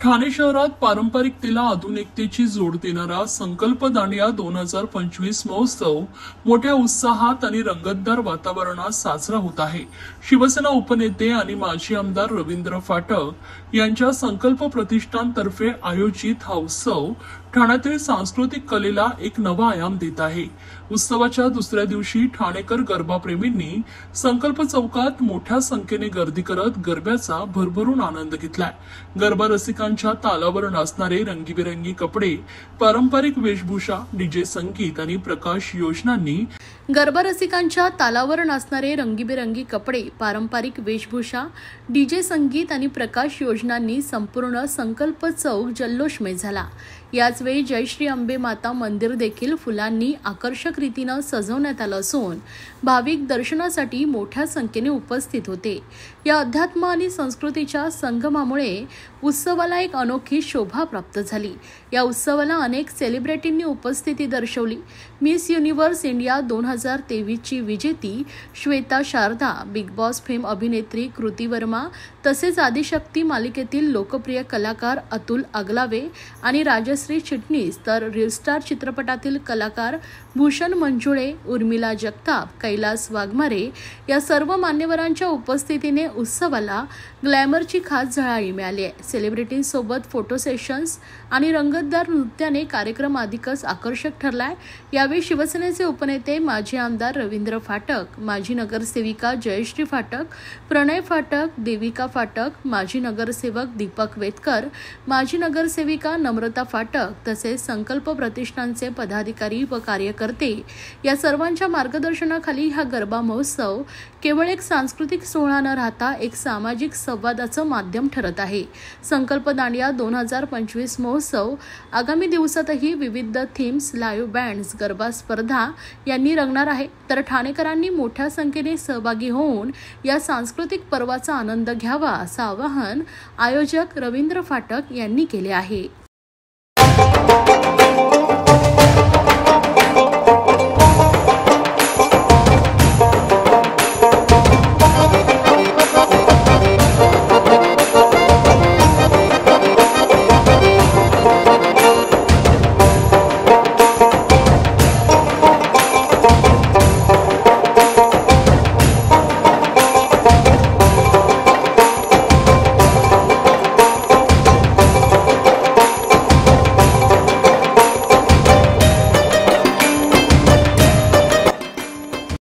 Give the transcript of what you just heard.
ठाणे शहरात पारंपरिकतेला आधुनिकतेची जोड देणारा संकल्प दांडिया 2025 महोत्सव मोठ्या उत्साहात आणि रंगतदार वातावरणात साजरा होत आहे। शिवसेना उपनेते आणि माजी आमदार रवींद्र फाटक यांच्या संकल्प प्रतिष्ठानतर्फे आयोजित हा उत्सव ठाण्यातील सांस्कृतिक कलेला एक नवा आयाम देत आहे। उत्सवाच्या दुसऱ्या दिवशी ठाणेकर गरबाप्रेमींनी संकल्प चौकात मोठ्या संख्येने गर्दी करत गरब्याचा भरभरून आनंद घेतलाय। गरबा रसिकांच्या तालावर नाचणारे रंगीबेरंगी कपडे, पारंपरिक वेशभूषा, डीजे संगीत आणि प्रकाश योजनांनी गरबा रसिकांच्या तालावर नाचणारे रंगीबेरंगी कपडे, पारंपरिक वेशभूषा, डीजे संगीत आणि प्रकाश योजनांनी संपूर्ण संकल्प चौक जल्लोषमय झाला। याच वेळी जय श्री अंबे माता मंदिर देखील फुलांनी आकर्षक रीतीने सजवण्यात आलं असून भाविक दर्शनासाठी मोठ्या संख्येने उपस्थित होते। या अध्यात्म आणि संस्कृतीच्या संगमामुळे उत्सवाला एक अनोखी शोभा प्राप्त झाली। या उत्सवाला अनेक सेलिब्रिटींनी उपस्थिती दर्शवली। मिस युनिव्हर्स इंडिया 2023 ची विजेती Shweta Sharda, Bigg Boss fame अभिनेत्री कृती वर्मा, तसेच आदिशक्ती मालिकेतील लोकप्रिय कलाकार अतुल अगलावे आणि राजश्री चिटणीस, तर रील स्टार चित्रपटातील कलाकार भूषण मंजुळे, उर्मिला जगताप, कैलास वाघमारे या सर्व मान्यवरांच्या उपस्थितीने उत्सवाला ग्लॅमरची खास झळाळी मिळाली आहे। सेलिब्रिटींसोबत फोटो सेशन्स आणि रंगतदार नृत्याने कार्यक्रम अधिकच आकर्षक ठरलाय। यावेळी शिवसेनेचे उपनेते माजी आमदार रवींद्र फाटक, माजी नगरसेविका जयश्री फाटक, प्रणय फाटक, देविका फाटक, माजी नगरसेवक दीपक वेतकर, माजी नगरसेविका नम्रता फाटक तसेच संकल्प प्रतिष्ठानचे पदाधिकारी व कार्यकर्ते या सर्वांच्या मार्गदर्शनाखाली हा गरबा महोत्सव केवळ एक सांस्कृतिक सोहळा न राहता एक सामाजिक संवादाचं माध्यम ठरत आहे। संकल्प दांडिया 2025 महोत्सव आगामी दिवसातही विविध थीम्स, लाईव्ह बँड्स, गरबा स्पर्धा यांनी रंगणार आहे। तर ठाणेकरांनी मोठ्या संख्येने सहभागी होऊन या सांस्कृतिक पर्वाचा आनंद घ्यावा असं आवाहन आयोजक रवींद्र फाटक यांनी केले आहे।